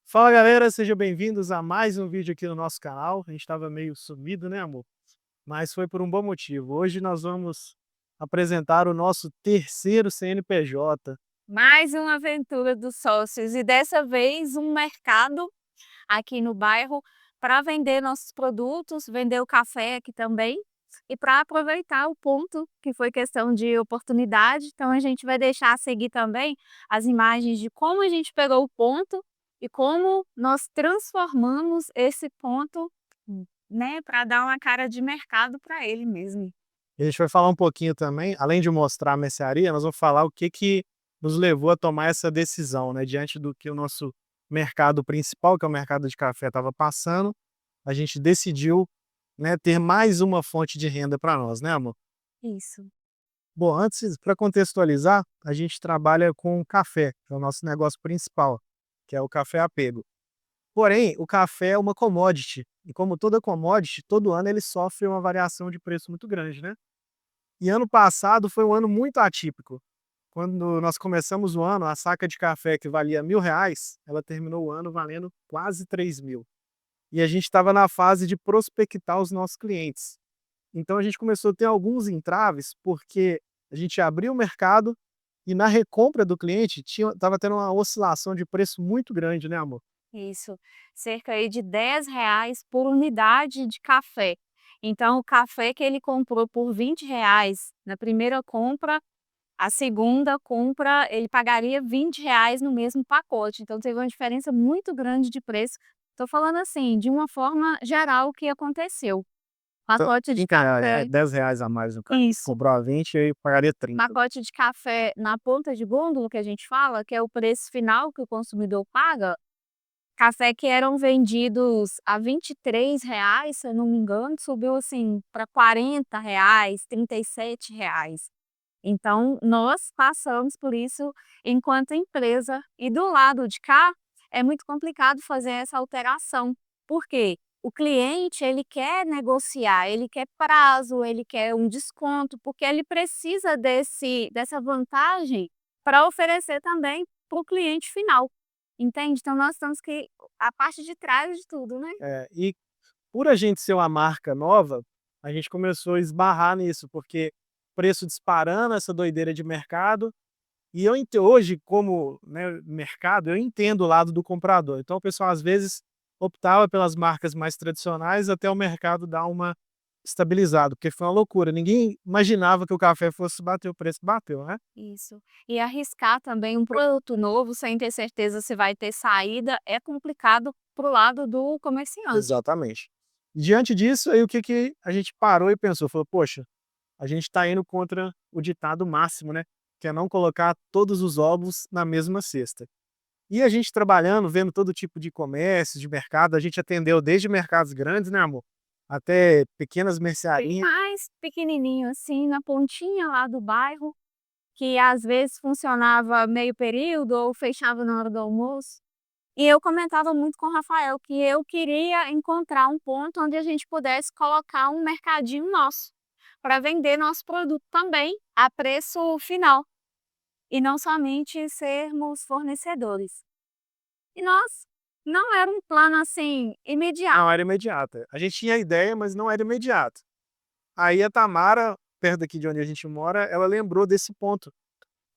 Fala galera, sejam bem-vindos a mais um vídeo aqui no nosso canal. A gente estava meio sumido, né, amor? Mas foi por um bom motivo. Hoje nós vamos apresentar o nosso terceiro CNPJ. Mais uma aventura dos sócios e dessa vez um mercado aqui no bairro para vender nossos produtos, vender o café aqui também e para aproveitar o ponto que foi questão de oportunidade. Então a gente vai deixar a seguir também as imagens de como a gente pegou o ponto e como nós transformamos esse ponto, né, para dar uma cara de mercado para ele mesmo. E a gente vai falar um pouquinho também, além de mostrar a mercearia, nós vamos falar o que que nos levou a tomar essa decisão, né? Diante do que o nosso mercado principal, que é o mercado de café, estava passando, a gente decidiu, né, ter mais uma fonte de renda para nós, né, amor? Isso. Bom, antes, para contextualizar, a gente trabalha com café, que é o nosso negócio principal, que é o café apego. Porém, o café é uma commodity, e como toda commodity, todo ano ele sofre uma variação de preço muito grande, né? E ano passado foi um ano muito atípico. Quando nós começamos o ano, a saca de café que valia R$ 1.000, ela terminou o ano valendo quase 3.000. E a gente estava na fase de prospectar os nossos clientes. Então a gente começou a ter alguns entraves, porque a gente abriu o mercado e na recompra do cliente estava tendo uma oscilação de preço muito grande, né, amor? Isso, cerca aí de R$ 10 por unidade de café. Então o café que ele comprou por R$ 20 na primeira compra, a segunda compra ele pagaria R$ 20 no mesmo pacote, então teve uma diferença muito grande de preço. Estou falando assim, de uma forma geral o que aconteceu. Então, Pacote de é café R$ 10 a mais no cara. isso. Comprou a 20 e pagaria 30. Pacote de café na ponta de gôndola que a gente fala, que é o preço final que o consumidor paga. Café que eram vendidos a R$ 23, se eu não me engano, subiu assim para R$ 40, R$ 37. Então, nós passamos por isso enquanto empresa. E do lado de cá, é muito complicado fazer essa alteração. Por quê? O cliente, ele quer negociar, ele quer prazo, ele quer um desconto, porque ele precisa dessa vantagem para oferecer também para o cliente final. Entende? Então nós temos que a parte de trás de tudo, né. E por a gente ser uma marca nova, a gente começou a esbarrar nisso, porque preço disparando, essa doideira de mercado, e hoje como, né, mercado, eu entendo o lado do comprador. Então o pessoal às vezes optava pelas marcas mais tradicionais até o mercado dar uma estabilizada, porque foi uma loucura, ninguém imaginava que o café fosse bater o preço que bateu, né? Isso. E arriscar também um produto novo sem ter certeza se vai ter saída é complicado para o lado do comerciante. Exatamente. Diante disso, aí o que que a gente parou e pensou, falou: "Poxa, a gente está indo contra o ditado máximo, né, que é não colocar todos os ovos na mesma cesta". E a gente trabalhando, vendo todo tipo de comércio, de mercado, a gente atendeu desde mercados grandes, né, amor, até pequenas Bem mercearinhas. mais pequenininho, assim, na pontinha lá do bairro, que às vezes funcionava meio período ou fechava na hora do almoço. E eu comentava muito com o Rafael que eu queria encontrar um ponto onde a gente pudesse colocar um mercadinho nosso, para vender nosso produto também a preço final, e não somente sermos fornecedores. E nós não era um plano, assim, imediato. Não era imediata. A gente tinha a ideia, mas não era imediato. Aí a Tamara, perto daqui de onde a gente mora, ela lembrou desse ponto,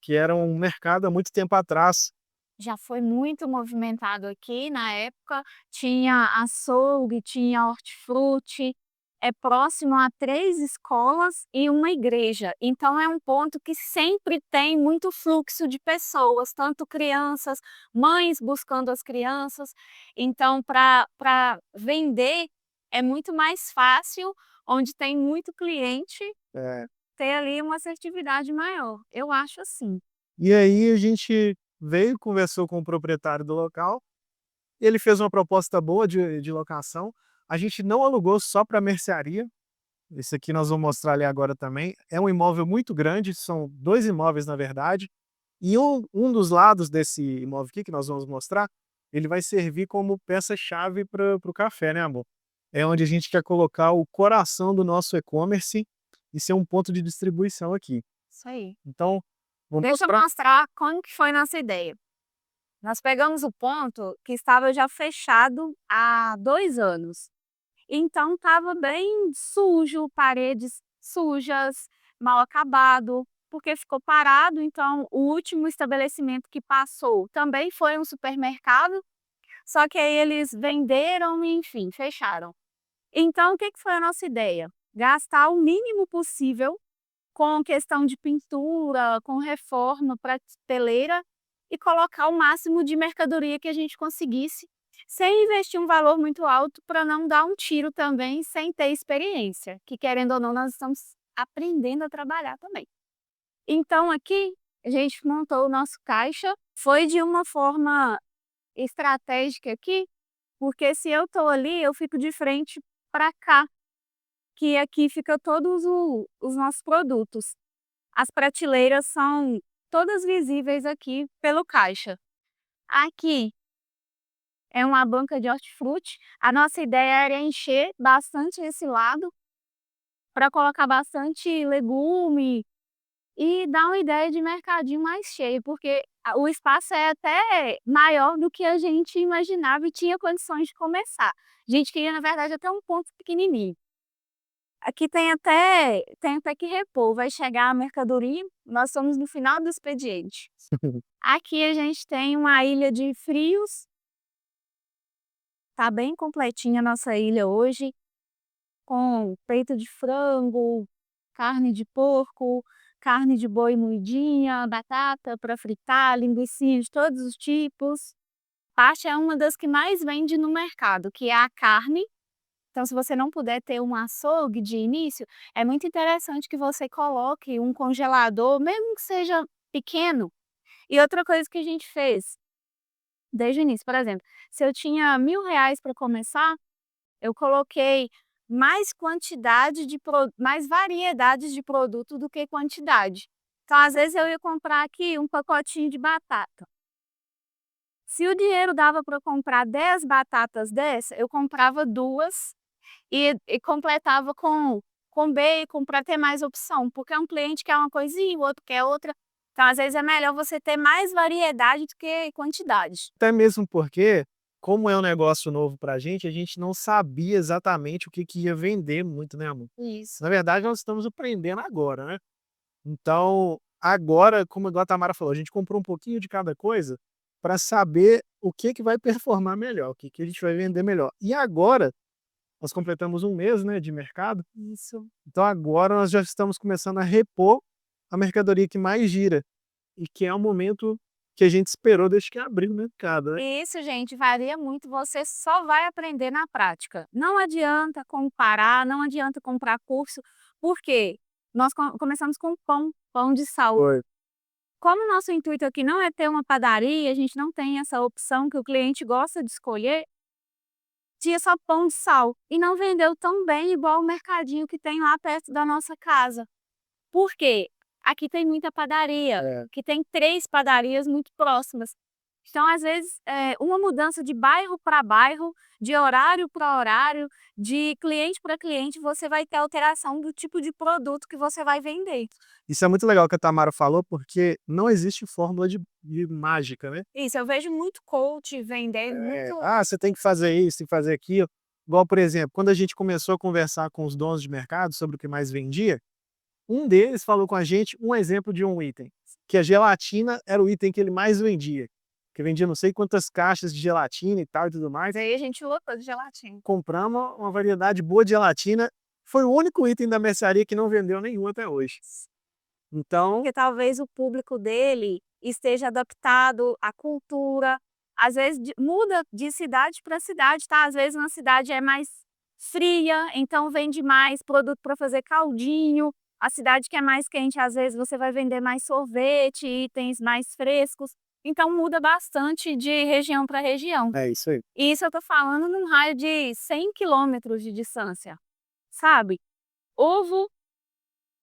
que era um mercado há muito tempo atrás. Já foi muito movimentado aqui na época, tinha açougue, tinha hortifruti, é próximo a 3 escolas e uma igreja, então é um ponto que sempre tem muito fluxo de pessoas, tanto crianças, mães buscando as crianças, então para vender é muito mais fácil, onde tem muito cliente, É. ter ali uma assertividade maior, eu acho assim. E aí a gente veio, conversou com o proprietário do local, ele fez uma proposta boa de locação. A gente não alugou só para mercearia, esse aqui nós vamos mostrar ali agora também. É um imóvel muito grande, são 2 imóveis na verdade, e um dos lados desse imóvel aqui que nós vamos mostrar, ele vai servir como peça-chave para o café, né, amor? É onde a gente quer colocar o coração do nosso e-commerce e ser um ponto de distribuição aqui. Isso aí. Então, vou Deixa eu mostrar. mostrar como que foi nossa ideia. Nós pegamos o ponto que estava já fechado há 2 anos. Então estava bem sujo, paredes sujas, mal acabado, porque ficou parado. Então o último estabelecimento que passou também foi um supermercado, só que aí eles venderam e enfim, fecharam. Então o que que foi a nossa ideia? Gastar o mínimo possível com questão de pintura, com reforma, prateleira e colocar o máximo de mercadoria que a gente conseguisse, sem investir um valor muito alto para não dar um tiro também sem ter experiência, que querendo ou não nós estamos aprendendo a trabalhar também. Então aqui a gente montou o nosso caixa, foi de uma forma estratégica aqui, porque se eu estou ali eu fico de frente para cá, que aqui fica todos os nossos produtos. As prateleiras são todas visíveis aqui pelo caixa. Aqui é uma banca de hortifruti. A nossa ideia era encher bastante esse lado para colocar bastante legume e dar uma ideia de mercadinho mais cheio, porque o espaço é até maior do que a gente imaginava e tinha condições de começar. A gente queria, na verdade, até um ponto pequenininho. Aqui tem até que repor, vai chegar a mercadoria, nós estamos no final do expediente. Aqui a gente tem uma ilha de frios, tá bem completinha a nossa ilha hoje, com peito de frango, carne de porco, carne de boi moidinha, batata para fritar, linguicinha de todos os tipos. Parte é uma das que mais vende no mercado, que é a carne. Então, se você não puder ter um açougue de início, é muito interessante que você coloque um congelador, mesmo que seja pequeno. E outra coisa que a gente fez desde o início, por exemplo, se eu tinha R$ 1.000 para começar, eu coloquei mais variedades de produto do que quantidade. Então, às vezes, eu ia comprar aqui um pacotinho de batata. Se o dinheiro dava para comprar 10 batatas dessa, eu comprava duas e completava com bacon para ter mais opção, porque um cliente quer uma coisinha, o outro quer outra. Então, às vezes, é melhor você ter mais variedade do que quantidade. Até mesmo porque, como é um negócio novo pra a gente não sabia exatamente o que que ia vender muito, né, amor? Isso. Na verdade, nós estamos aprendendo agora, né. Então, agora, como igual a Tamara falou, a gente comprou um pouquinho de cada coisa para saber o que que vai performar melhor, o que que a gente vai vender melhor. E agora, nós completamos um mês, né, de mercado, Isso. então agora nós já estamos começando a repor a mercadoria que mais gira, e que é o momento que a gente esperou desde que abriu o mercado, né. E isso, gente, varia muito, você só vai aprender na prática. Não adianta comparar, não adianta comprar curso, porque nós começamos com pão, pão de sal. Foi. Como o nosso intuito aqui não é ter uma padaria, a gente não tem essa opção que o cliente gosta de escolher, tinha só pão de sal e não vendeu tão bem igual o mercadinho que tem lá perto da nossa casa. Por quê? Aqui tem muita padaria, É. que tem 3 padarias muito próximas. Então, às vezes, uma mudança de bairro para bairro, de horário para horário, de cliente para cliente, você vai ter alteração do tipo de produto que você vai vender. Isso é muito legal que a Tamara falou, porque não existe fórmula de mágica, né. Isso, eu vejo muito coach vendendo, muito. "Ah, você tem que fazer isso, tem que fazer aquilo". Igual, por exemplo, quando a gente começou a conversar com os donos de mercado sobre o que mais vendia, um deles falou com a gente um exemplo de um item, que a gelatina era o item que ele mais vendia, que vendia não sei quantas caixas de gelatina e tal e tudo mais. Daí a gente lotou de gelatina. Compramos uma variedade boa de gelatina, foi o único item da mercearia que não vendeu nenhum até hoje. Então, Porque talvez o público dele esteja adaptado à cultura, às vezes muda de cidade para cidade, tá? Às vezes uma cidade é mais fria, então vende mais produto para fazer caldinho. A cidade que é mais quente, às vezes você vai vender mais sorvete, itens mais frescos. Então muda bastante de região para região. é isso aí. E isso eu tô falando num raio de 100 quilômetros de distância, sabe? Ovo,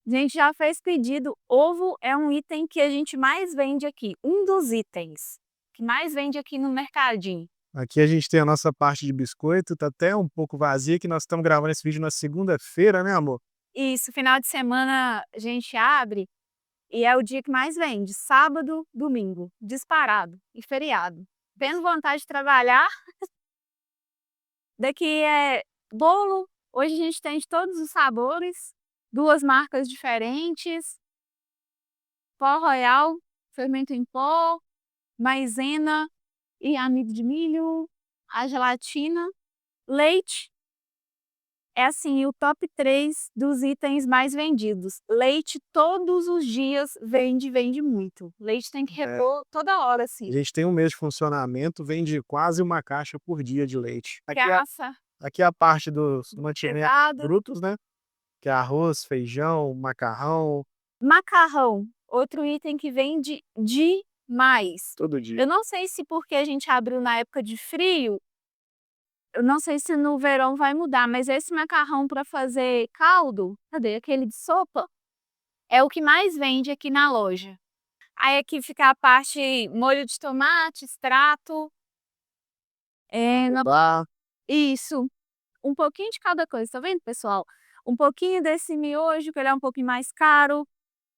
a gente já fez pedido, ovo é um item que a gente mais vende aqui, um dos itens que mais vende aqui no mercadinho. Aqui a gente tem a nossa parte de biscoito, tá até um pouco vazia, que nós estamos gravando esse vídeo na segunda-feira, né, amor? Isso, final de semana a gente abre, E é o dia que mais vende, sábado, domingo, disparado, e feriado. Tendo vontade de trabalhar, daqui é bolo, hoje a gente tem de todos os sabores, 2 marcas diferentes, pó royal, fermento em pó, maisena e amido de milho, a gelatina, leite. É assim, o top 3 dos itens mais vendidos. Leite todos os dias vende, vende muito. Leite tem que repor toda hora, A assim. gente tem um mês de funcionamento, vende quase uma caixa por dia de leite. Caça, Aqui é a parte dos mantimentos pesado. brutos, né? Que é arroz, feijão, macarrão, Macarrão, outro item que vende demais. todo dia. Eu não sei se porque a gente abriu na época de frio, eu não sei se no verão vai mudar, mas esse macarrão para fazer caldo, cadê? Aquele de sopa, é o que mais vende aqui na loja. Aí aqui fica a parte molho de tomate, extrato, Lá, isso, um pouquinho de cada coisa, tá vendo, pessoal? Um pouquinho desse miojo, que ele é um pouquinho mais caro,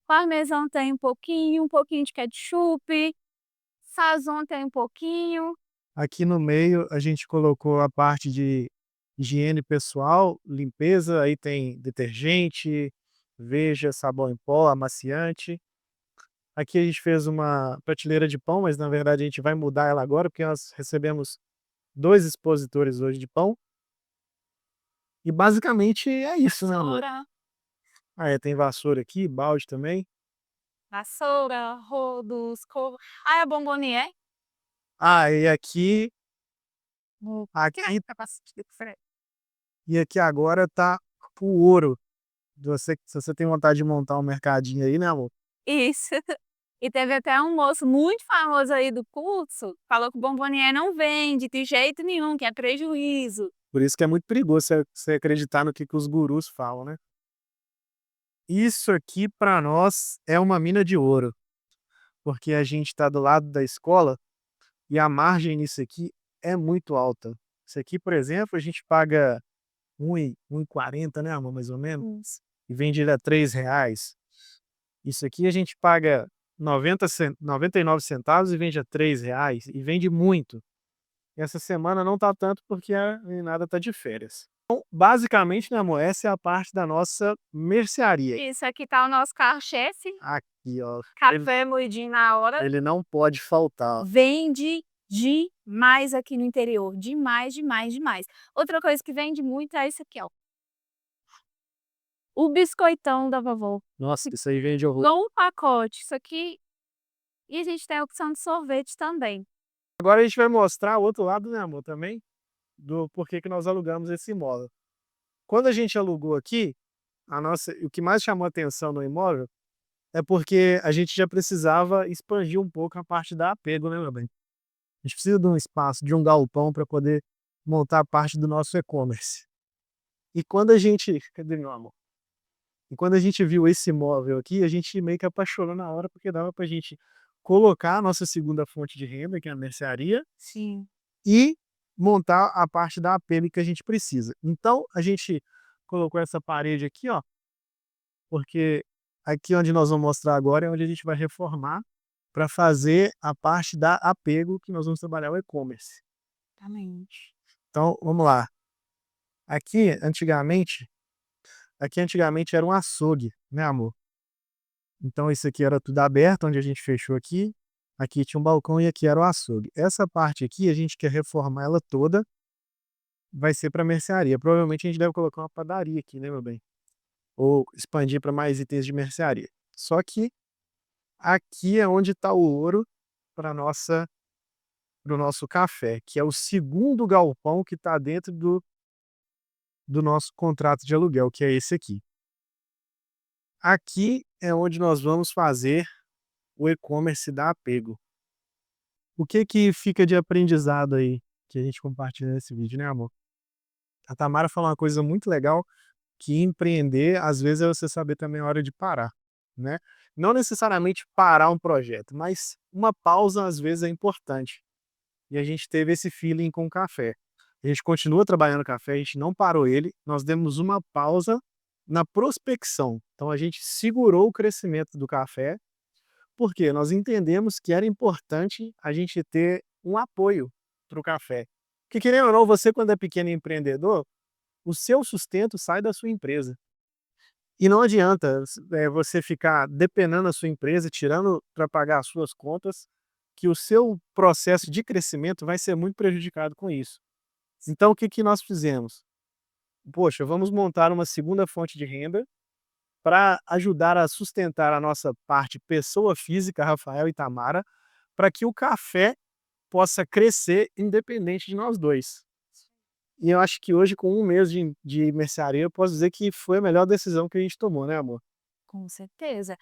parmesão tem um pouquinho de ketchup, sazon tem um pouquinho. aqui no meio a gente colocou a parte de higiene pessoal, limpeza, aí tem detergente, veja, sabão em pó, amaciante. Aqui a gente fez uma prateleira de pão, mas na verdade a gente vai mudar ela agora, porque nós recebemos 2 expositores hoje de pão. E basicamente é isso, né, amor? Vassoura, Ah, é, tem vassoura aqui, balde também. vassoura, rodos, ah, é bombonier? Ah, e aqui, Que aqui capacete de freio. e aqui agora tá o ouro. Se você tem vontade de montar um mercadinho aí, né, amor? Isso. E teve até um moço muito famoso aí do curso, falou que o bombonier não vende de jeito nenhum, que é prejuízo. Por isso que é muito perigoso você acreditar no que os gurus falam, né? Isso aqui para nós é uma mina de ouro, porque a gente está do lado da escola e a margem nisso aqui é muito alta. Isso aqui, por exemplo, a gente paga 1,40, né, amor, mais ou menos, Isso. e vende ele a R$ 3. Isso aqui a gente paga 99 centavos e vende a R$ 3, e vende muito. Essa semana não tá tanto porque a meninada tá de férias. Então, basicamente, né, amor, essa é a parte da nossa mercearia. Isso, aqui tá o nosso carro-chefe, Aqui, ó. café moidinho na hora. Ele não pode faltar. Vende demais aqui no interior, demais, demais, demais. Outra coisa que vende muito é isso aqui, ó. O biscoitão da vovó. Nossa, isso aí vende horror. Igual um pacote, isso aqui. E a gente tem a opção de sorvete também. Agora a gente vai mostrar o outro lado, né, amor, também, do porquê que nós alugamos esse imóvel. Quando a gente alugou aqui, o que mais chamou atenção no imóvel é porque a gente já precisava expandir um pouco a parte da apego, né, meu bem? A gente precisa de um espaço, de um galpão para poder montar parte do nosso e-commerce. E quando a gente, cadê meu amor? E quando a gente viu esse imóvel aqui, a gente meio que apaixonou na hora, porque dava pra gente colocar a nossa segunda fonte de renda, que é a mercearia, Sim. e montar a parte da APM que a gente precisa. Então, a gente colocou essa parede aqui, ó, porque aqui onde nós vamos mostrar agora é onde a gente vai reformar para fazer a parte da apego que nós vamos trabalhar o e-commerce. Exatamente. Então, vamos lá. Aqui, antigamente era um açougue, né, amor? Então isso aqui era tudo aberto, onde a gente fechou aqui. Aqui tinha um balcão e aqui era o açougue. Essa parte aqui a gente quer reformar ela toda, vai ser para mercearia. Provavelmente a gente deve colocar uma padaria aqui, né, meu bem? Ou expandir para mais itens de mercearia. Só que aqui é onde está o ouro para nossa para o nosso café, que é o segundo galpão que está dentro do nosso contrato de aluguel, que é esse aqui. Aqui é onde nós vamos fazer o e-commerce da Apego. O que que fica de aprendizado aí que a gente compartilha nesse vídeo, né, amor? A Tamara falou uma coisa muito legal, que empreender, às vezes, é você saber também a hora de parar, né? Não necessariamente parar um projeto, mas uma pausa, às vezes, é importante. E a gente teve esse feeling com o café. A gente continua trabalhando o café, a gente não parou ele, nós demos uma pausa, na prospecção. Então a gente segurou o crescimento do café, porque nós entendemos que era importante a gente ter um apoio para o café. Porque querendo ou não, você quando é pequeno empreendedor, o seu sustento sai da sua empresa. E não adianta você ficar depenando da sua empresa, tirando para pagar as suas contas, que o seu processo de crescimento vai ser muito prejudicado com isso. Então o que que nós fizemos? Poxa, vamos montar uma segunda fonte de renda para ajudar a sustentar a nossa parte pessoa física, Rafael e Tamara, para que o café possa crescer independente de nós dois. E eu acho que hoje, com um mês de mercearia, eu posso dizer que foi a melhor decisão que a gente tomou, né, amor? Com certeza.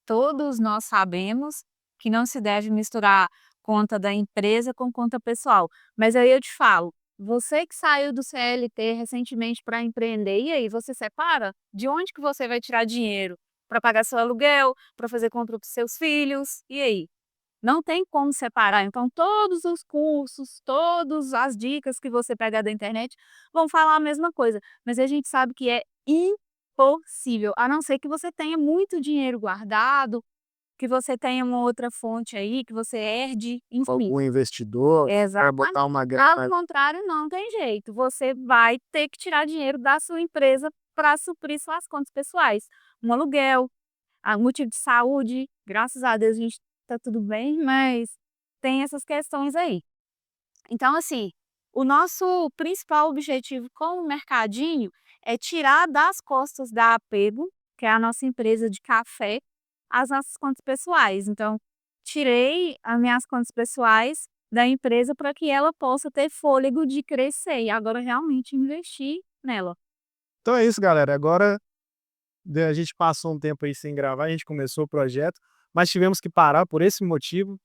Todos nós sabemos que não se deve misturar conta da empresa com conta pessoal. Mas aí eu te falo, você que saiu do CLT recentemente para empreender, e aí você separa? De onde que você vai tirar dinheiro para pagar seu aluguel, para fazer compra para os seus filhos? E aí? Não tem como separar. Então, todos os cursos, todas as dicas que você pegar da internet vão falar a mesma coisa. Mas a gente sabe que é impossível, a não ser que você tenha muito dinheiro guardado, que você tenha uma outra fonte aí, que você herde, enfim. Algum investidor vai Exatamente. botar uma Caso grana. contrário, não tem jeito. Você vai ter que tirar dinheiro da sua empresa para suprir suas contas pessoais. Um aluguel, motivo de saúde, graças a Deus a gente tá tudo bem, mas tem essas questões aí. Então, assim, o nosso principal objetivo com o mercadinho é tirar das costas da Apego, que é a nossa empresa de café, as nossas contas pessoais. Então, tirei as minhas contas pessoais da empresa para que ela possa ter fôlego de crescer e agora realmente investir nela. Então é isso, galera. Agora a gente passou um tempo aí sem gravar, a gente começou o projeto, mas tivemos que parar por esse motivo.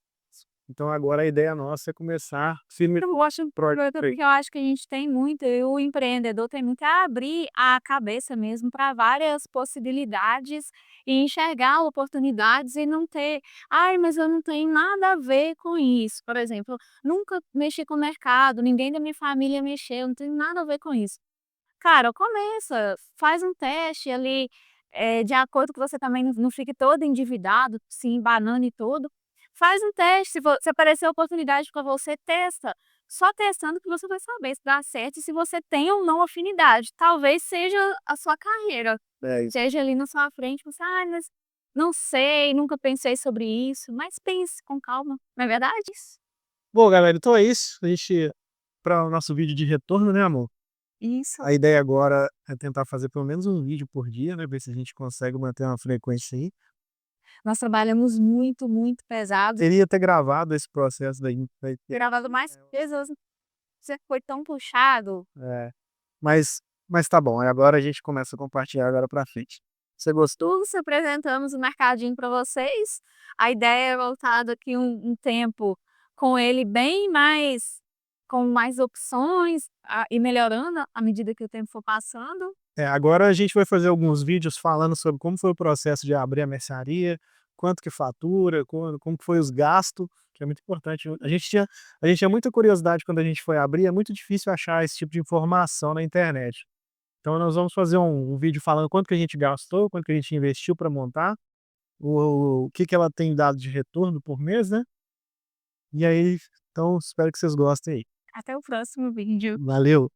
Então agora a ideia nossa é começar firme Eu gosto projeto aí. porque eu acho que a gente tem muito e o empreendedor tem muito a abrir a cabeça mesmo para várias possibilidades e enxergar oportunidades e não ter: "Ai, mas eu não tenho nada a ver com isso". Por exemplo, nunca mexi com o mercado, ninguém da minha família mexeu, não tenho nada a ver com isso. Cara, começa, faz um teste ali, de acordo que você também não fique todo endividado, se embanane todo. Faz um teste, se aparecer oportunidade para você, testa. Só testando que você vai saber se dá certo e se você tem ou não afinidade. Talvez seja a sua carreira, É isso. seja ali na sua frente, você: "Ai, mas não sei, nunca pensei sobre isso", mas pense com calma, não é verdade? Bom, galera, então é isso. A gente para o nosso vídeo de retorno, né, amor? Isso. A ideia agora é tentar fazer pelo menos um vídeo por dia, né, ver se a gente consegue manter uma frequência aí. Nós trabalhamos muito, muito pesado. Queria ter gravado esse processo daí, Gravado mais vezes. Você foi tão puxado. é, mas tá bom, aí agora a gente começa a compartilhar agora pra frente. Você gostou? Tudo se apresentamos o mercadinho para vocês. A ideia é voltar daqui um tempo com ele bem mais com mais opções, e melhorando à medida que o tempo for passando. Agora a gente vai fazer alguns vídeos falando sobre como foi o processo de abrir a mercearia, quanto que fatura, como que foi os gastos, que é muito importante. A gente tinha muita curiosidade quando a gente foi abrir, é muito difícil achar esse tipo de informação na internet. Então nós vamos fazer um vídeo falando quanto que a gente gastou, quanto que a gente investiu para montar, o que que ela tem dado de retorno por mês, né. E aí, então espero que vocês gostem aí. Até o próximo vídeo. Valeu!